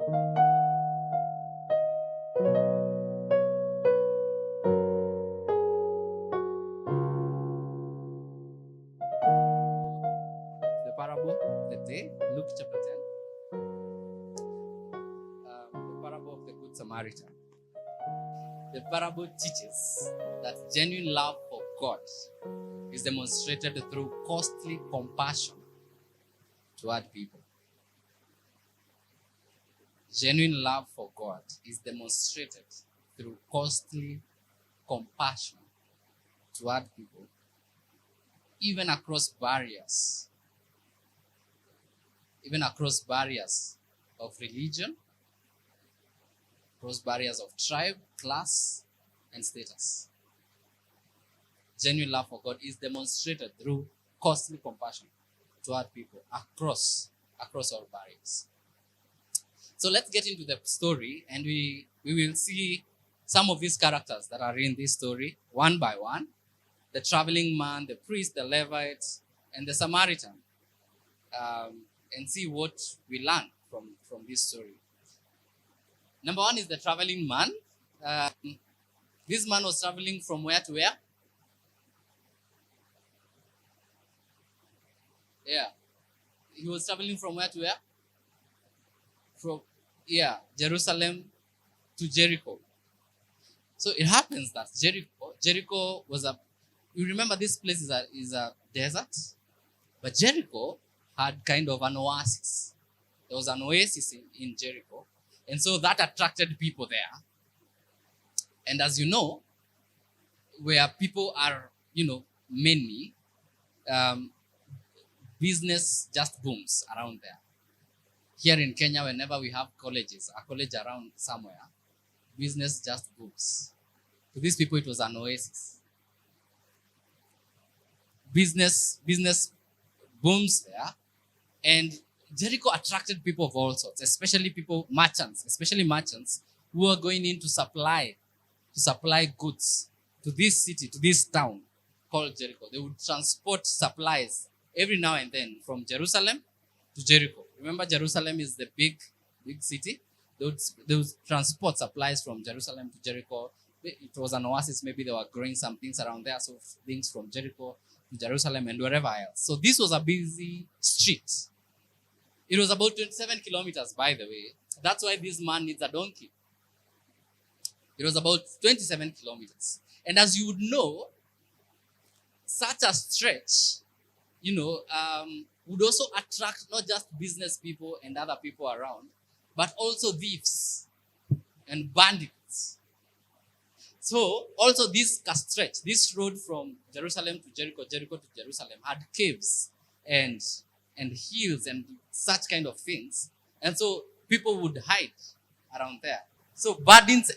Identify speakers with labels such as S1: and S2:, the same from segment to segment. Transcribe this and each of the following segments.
S1: The parable of the day, Luke chapter 10. The parable of the Good Samaritan. The parable teaches that genuine love for God is demonstrated through costly compassion toward people. Genuine love for God is demonstrated through costly compassion toward people, even across barriers of religion, across barriers of tribe, class, and status. Genuine love for God is demonstrated through costly compassion toward people across all barriers. So let's get into the story, and we will see some of these characters that are in this story one by one. The traveling man, the priest, the Levite, and the Samaritan, and see what we learn from this story. Number one is the traveling man. This man was traveling from where to where? Yeah. He was traveling from where to where? Jerusalem to Jericho. So it happens that Jericho was you remember this place is a desert, but Jericho had kind of an oasis. There was an oasis in Jericho, and so that attracted people there. And as you know, where people are, many, business just booms around there. Here in Kenya, whenever we have a college around somewhere, business just booms. To these people, it was an oasis. Business booms there, and Jericho attracted people of all sorts, especially merchants who are going in to supply goods to this city, to this town called Jericho. They would transport supplies every now and then from Jerusalem to Jericho. Remember, Jerusalem is the big city. They would transport supplies from Jerusalem to Jericho. It was an oasis. Maybe they were growing some things around there, so things from Jericho to Jerusalem and wherever else. So this was a busy street. It was about 27 kilometers, by the way. That's why this man needs a donkey. It was about 27 kilometers. And as you would know, such a stretch, would also attract not just business people and other people around, but also thieves and bandits. So also this stretch, this road from Jerusalem to Jericho, Jericho to Jerusalem, had caves and hills and such kind of things. And so people would hide around there. So bandits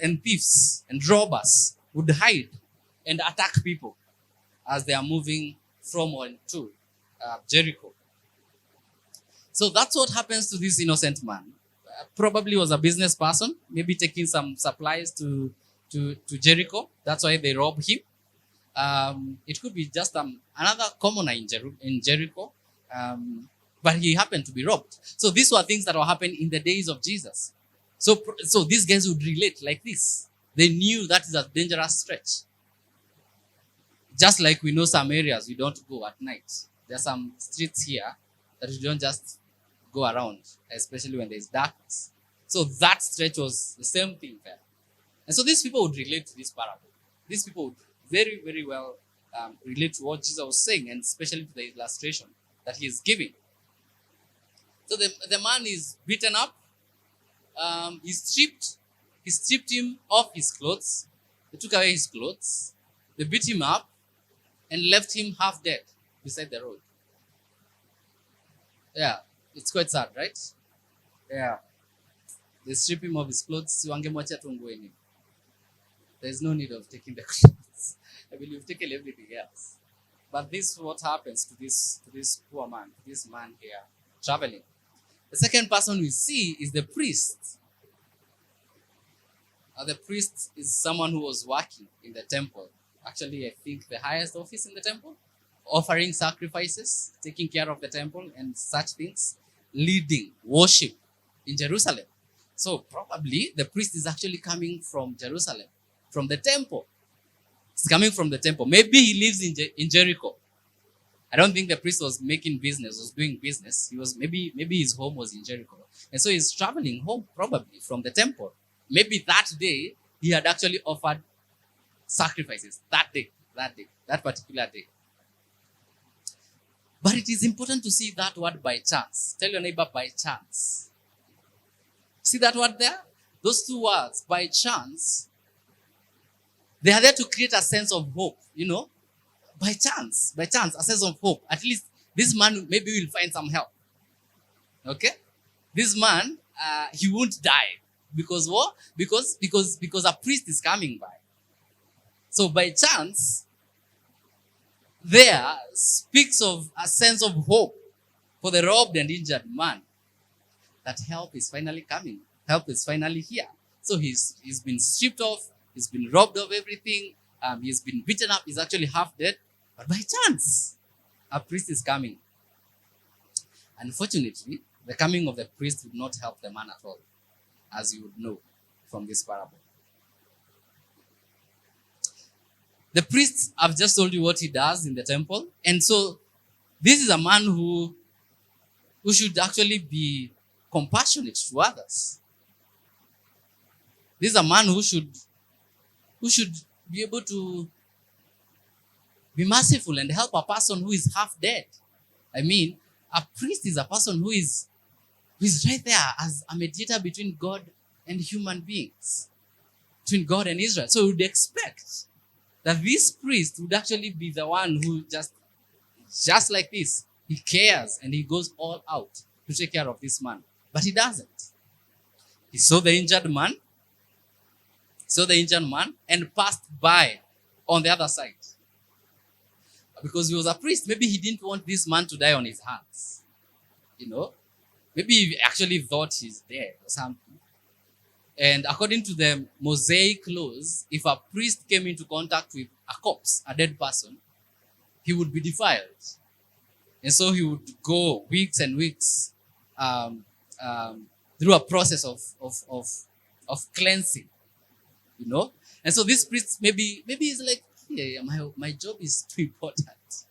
S1: and thieves and robbers would hide and attack people as they are moving from or to Jericho. So that's what happens to this innocent man. Probably was a business person, maybe taking some supplies to Jericho. That's why they robbed him. It could be just another commoner in Jericho, but he happened to be robbed. So these were things that were happening in the days of Jesus. So these guys would relate like this. They knew that is a dangerous stretch. Just like we know some areas we don't go at night. There are some streets here that you don't just go around, especially when there's darkness. So that stretch was the same thing there. And so these people would relate to this parable. These people would very, very well relate to what Jesus was saying, and especially to the illustration that he is giving. So the man is beaten up. He stripped him of his clothes. They took away his clothes. They beat him up and left him half dead beside the road. Yeah, it's quite sad, right? Yeah. They strip him of his clothes. There's no need of taking the clothes. I mean, you've taken everything else. But this is what happens to this poor man, to this man here traveling. The second person we see is the priest. The priest is someone who was working in the temple. Actually, I think the highest office in the temple, offering sacrifices, taking care of the temple and such things, leading worship in Jerusalem. So probably the priest is actually coming from Jerusalem, from the temple. He's coming from the temple. Maybe he lives in Jericho. I don't think the priest was making business, was doing business. He was maybe his home was in Jericho. And so he's traveling home probably from the temple. Maybe that day he had actually offered sacrifices. That particular day. But it is important to see that word by chance. Tell your neighbor by chance. See that word there? Those two words, by chance, they are there to create a sense of hope, by chance, a sense of hope. At least this man maybe will find some help. Okay? This man, he won't die. Because what? Because a priest is coming by. So by chance, there speaks of a sense of hope for the robbed and injured man. That help is finally coming. Help is finally here. So he's been stripped off. He's been robbed of everything. He's been beaten up. He's actually half dead. But by chance, a priest is coming. Unfortunately, the coming of the priest would not help the man at all, as you would know from this parable. The priest, I've just told you what he does in the temple. And so this is a man who should actually be compassionate to others. This is a man who should be able to be merciful and help a person who is half dead. I mean, a priest is a person who is right there as a mediator between God and human beings, between God and Israel. So we would expect that this priest would actually be the one who just like this, he cares and he goes all out to take care of this man. But he doesn't. He saw the injured man and passed by on the other side. Because he was a priest, maybe he didn't want this man to die on his hands. Maybe he actually thought he's dead or something. And according to the Mosaic laws, if a priest came into contact with a corpse, a dead person, he would be defiled. And so he would go weeks and weeks through a process of cleansing, And so this priest maybe is like, hey, my job is too important.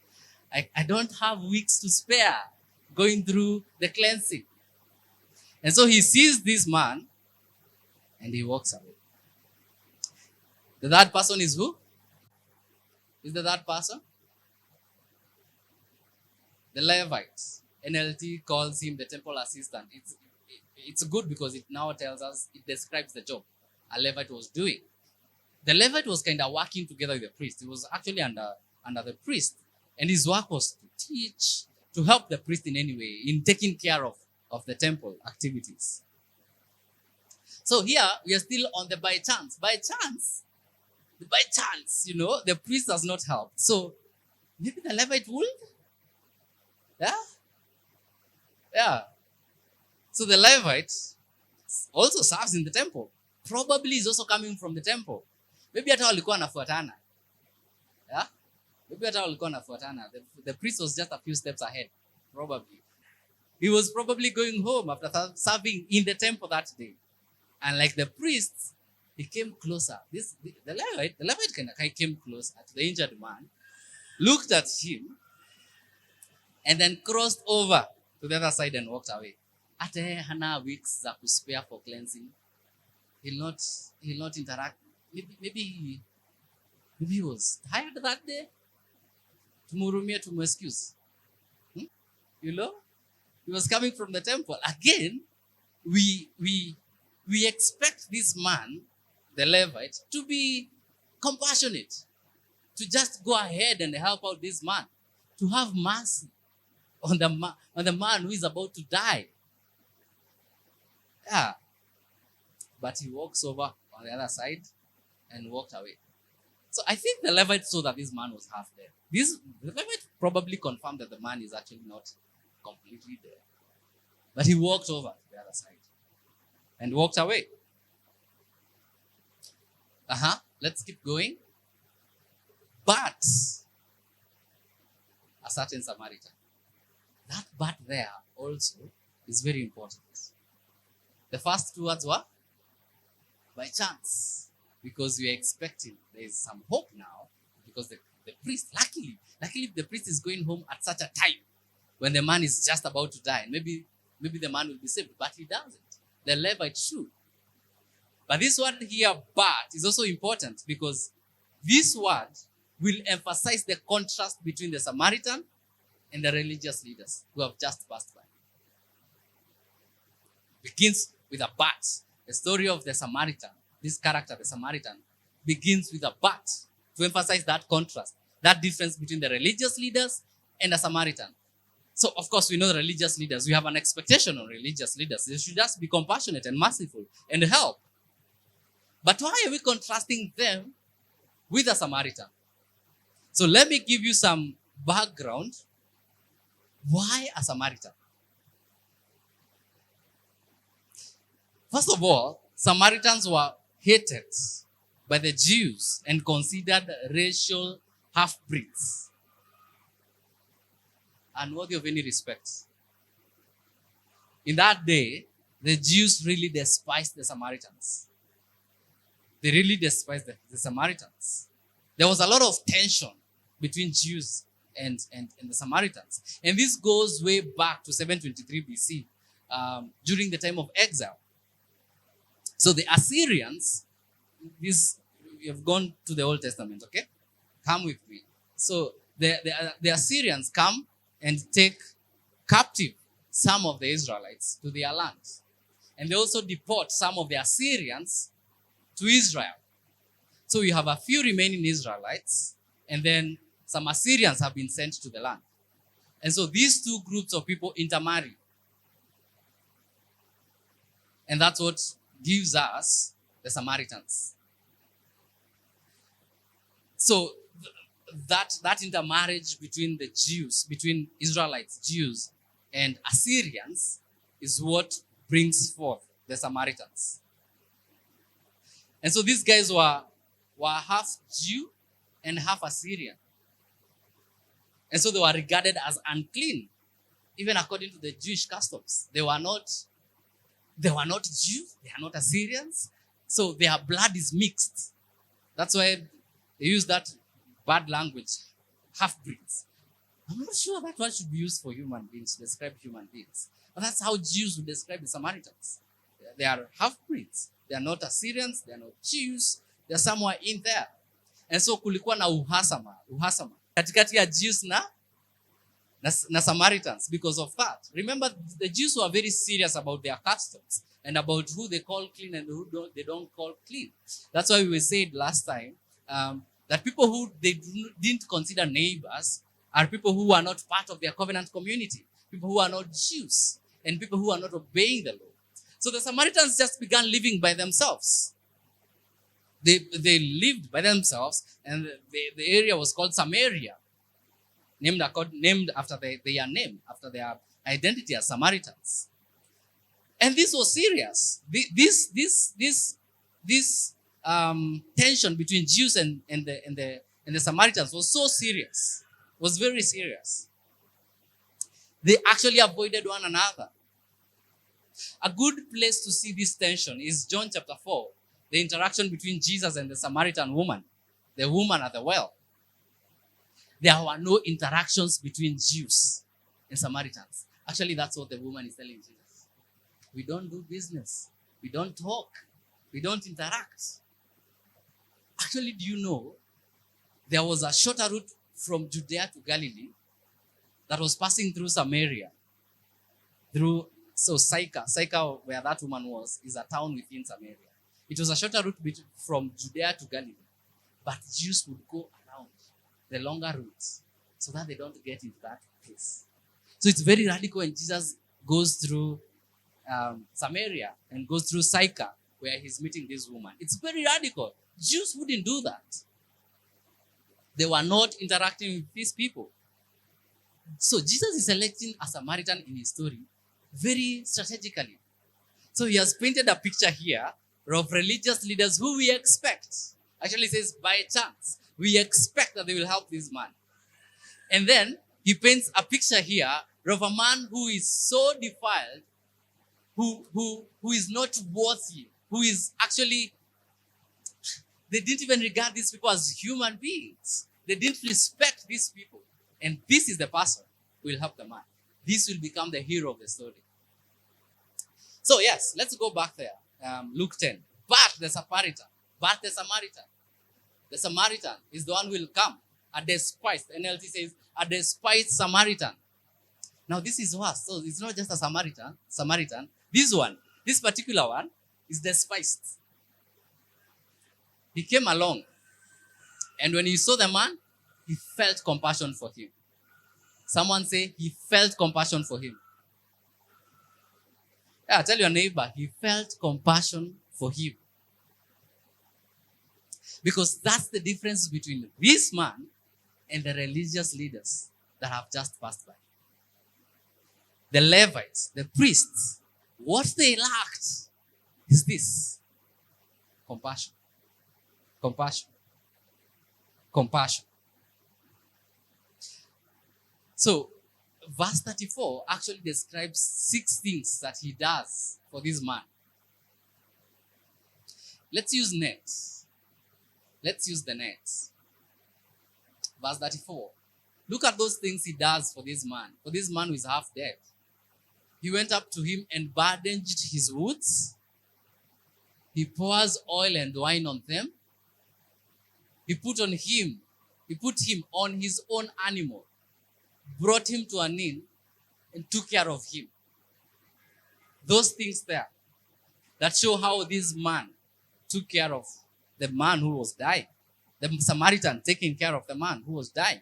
S1: I don't have weeks to spare going through the cleansing. And so he sees this man and he walks away. The third person is who? Is the third person? The Levite. NLT calls him the temple assistant. It's good because it now tells us, it describes the job a Levite was doing. The Levite was kind of working together with the priest. He was actually under the priest. And his work was to teach, to help the priest in any way, in taking care of the temple activities. So here, we are still on the by chance. By chance, the priest has not helped. So maybe the Levite would? Yeah. So the Levite also serves in the temple. Probably is also coming from the temple. Maybe hata walikuwa wanafuatana. Yeah? Maybe hata walikuwa wanafuatana. The priest was just a few steps ahead. Probably. He was probably going home after serving in the temple that day. And like the priest, he came closer. The Levite kind of came closer to the injured man, looked at him, and then crossed over to the other side and walked away. At hana weeks za kuspare for cleansing. He'll not interact. Maybe he was tired that day. Tumurumia to excuse. He was coming from the temple. Again, we expect this man, the Levite, to be compassionate, to just go ahead and help out this man, to have mercy on the man who is about to die. Yeah. But he walks over on the other side and walked away. So I think the Levite saw that this man was half dead. The Levite probably confirmed that the man is actually not completely dead. But he walked over to the other side and walked away. Let's keep going. But a certain Samaritan. That but there also is very important. The first two words were by chance, because we are expecting there is some hope now, because the priest, luckily the priest is going home at such a time when the man is just about to die, and maybe the man will be saved, but he doesn't. The Levite should. But this word here, but, is also important because this word will emphasize the contrast between the Samaritan and the religious leaders who have just passed by. Begins with a but. The story of the Samaritan, this character, the Samaritan, begins with a but to emphasize that contrast, that difference between the religious leaders and the Samaritan. So, of course, we know the religious leaders. We have an expectation on religious leaders. They should just be compassionate and merciful and help. But why are we contrasting them with a Samaritan? So let me give you some background. Why a Samaritan? First of all, Samaritans were hated by the Jews and considered racial half-breeds, unworthy of any respect. In that day, the Jews really despised the Samaritans. They really despised the Samaritans. There was a lot of tension between Jews and the Samaritans. And this goes way back to 723 BC, during the time of exile. So the Assyrians, we have gone to the Old Testament, okay? Come with me. So the Assyrians come and take captive some of the Israelites to their land. And they also deport some of the Assyrians to Israel. So you have a few remaining Israelites, and then some Assyrians have been sent to the land. And so these two groups of people intermarry. And that's what gives us the Samaritans. So that intermarriage between the Jews, between Israelites, Jews, and Assyrians is what brings forth the Samaritans. And so these guys were half Jew and half Assyrian. And so they were regarded as unclean, even according to the Jewish customs. They were not Jews, they are not Assyrians. So their blood is mixed. That's why they use that bad language, half-breeds. I'm not sure that word should be used for human beings, to describe human beings. But that's how Jews would describe the Samaritans. They are half-breeds. They are not Assyrians, they are not Jews, they are somewhere in there. And so kulikuwa na uhasama katikati ya Jews na Samaritans because of that. Remember, the Jews were very serious about their customs and about who they call clean and who they don't call clean. That's why we said last time that people who they didn't consider neighbors are people who are not part of their covenant community, people who are not Jews, and people who are not obeying the law. So the Samaritans just began living by themselves. They lived by themselves, and the area was called Samaria, named after their name, after their identity as Samaritans. And this was serious. This tension between Jews and the Samaritans was so serious, was very serious. They actually avoided one another. A good place to see this tension is John chapter 4, the interaction between Jesus and the Samaritan woman, the woman at the well. There were no interactions between Jews and Samaritans. Actually, that's what the woman is telling Jesus. We don't do business. We don't talk. We don't interact. Actually, do you know, there was a shorter route from Judea to Galilee that was passing through Samaria, so Sychar, where that woman was, is a town within Samaria. It was a shorter route from Judea to Galilee. But Jews would go around the longer routes so that they don't get into that place. So it's very radical when Jesus goes through Samaria and goes through Sychar, where he's meeting this woman. It's very radical. Jews wouldn't do that. They were not interacting with these people. So Jesus is selecting a Samaritan in his story very strategically. So he has painted a picture here of religious leaders who we expect. Actually, it says by chance. We expect that they will help this man. And then he paints a picture here of a man who is so defiled who is not worthy, who is actually, they didn't even regard these people as human beings. They didn't respect these people. And this is the person who will help the man. This will become the hero of the story. So yes, let's go back there. Luke 10. But the Samaritan, the Samaritan is the one who will come. A despised, NLT says, a despised Samaritan. Now this is worse. So it's not just a Samaritan. This particular one is despised. He came along, and when he saw the man, he felt compassion for him. Someone say, he felt compassion for him. Yeah, tell your neighbor, he felt compassion for him. Because that's the difference between this man and the religious leaders that have just passed by. The Levites, the priests, what they lacked is this: compassion. Compassion. Compassion. So, verse 34 actually describes 6 things that he does for this man. Let's use nets. Let's use the nets. Verse 34. Look at those things he does for this man who is half dead. He went up to him and bandaged his wounds. He pours oil and wine on them. He put him on his own animal, brought him to an inn, and took care of him. Those things there that show how this man took care of the man who was dying. The Samaritan taking care of the man who was dying.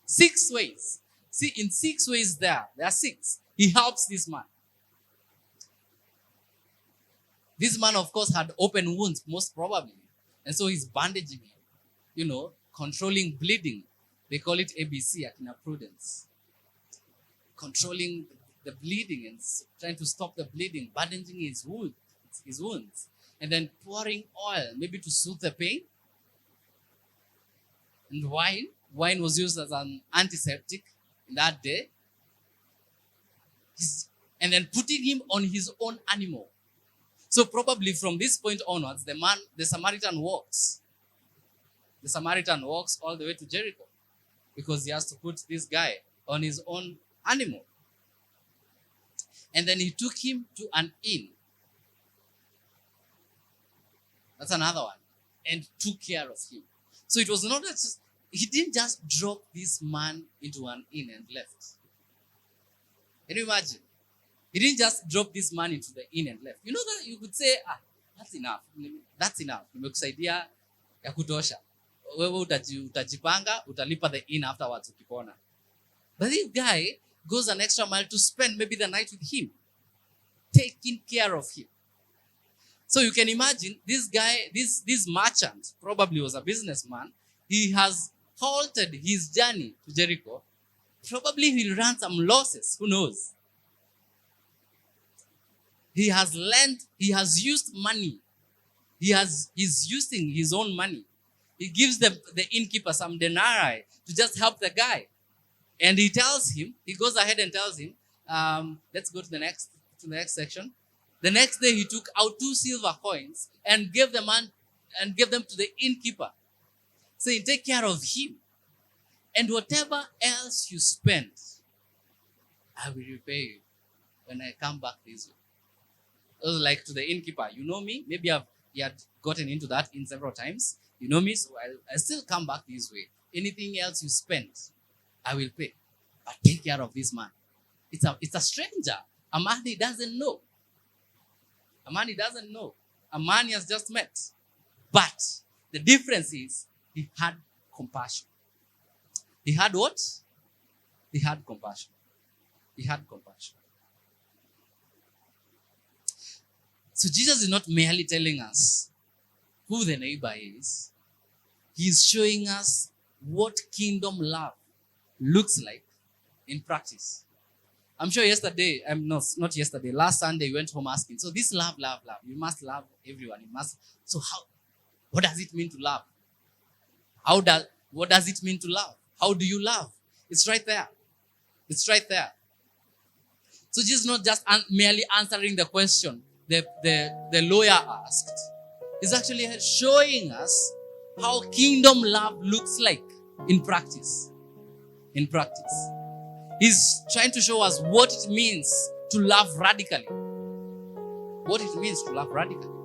S1: 6 ways. See, in 6 ways there are 6. He helps this man. This man, of course, had open wounds, most probably. And so he's bandaging him, controlling bleeding. They call it ABC, Akina Prudence. Controlling the bleeding and trying to stop the bleeding, bandaging his wounds. And then pouring oil, maybe to soothe the pain. And wine. Wine was used as an antiseptic in that day. And then putting him on his own animal. So probably from this point onwards, the Samaritan walks. The Samaritan walks all the way to Jericho because he has to put this guy on his own animal. And then he took him to an inn. That's another one. And took care of him. So it was not just, he didn't just drop this man into an inn and left. Can you imagine? He didn't just drop this man into the inn and left. You know that you could say, that's enough. That's enough. Nimekusaidia ya kutosha. Wewe utajipanga, utalipa the inn afterwards ukipona. But this guy goes an extra mile to spend maybe the night with him, taking care of him. So you can imagine this guy, this merchant probably was a businessman. He has halted his journey to Jericho. Probably he'll run some losses. Who knows? He has used money. He's using his own money. He gives the innkeeper some denarii to just help the guy. And he goes ahead and tells him, let's go to the next section. The next day he took out 2 silver coins and gave them to the innkeeper, saying, take care of him. And whatever else you spend, I will repay you when I come back this way. It was like to the innkeeper, you know me, maybe he had gotten into that inn several times. You know me, so I'll still come back this way. Anything else you spend, I will pay. But take care of this man. It's a stranger. A man he doesn't know. A man he doesn't know. A man he has just met. But the difference is he had compassion. He had what? He had compassion. He had compassion. So Jesus is not merely telling us who the neighbor is. He's showing us what kingdom love looks like in practice. I'm sure last Sunday you went home asking, so this love. You must love everyone. What does it mean to love? What does it mean to love? How do you love? It's right there. It's right there. So Jesus is not just merely answering the question the lawyer asked. He's actually showing us how kingdom love looks like in practice. In practice. He's trying to show us what it means to love radically. What it means to love radically.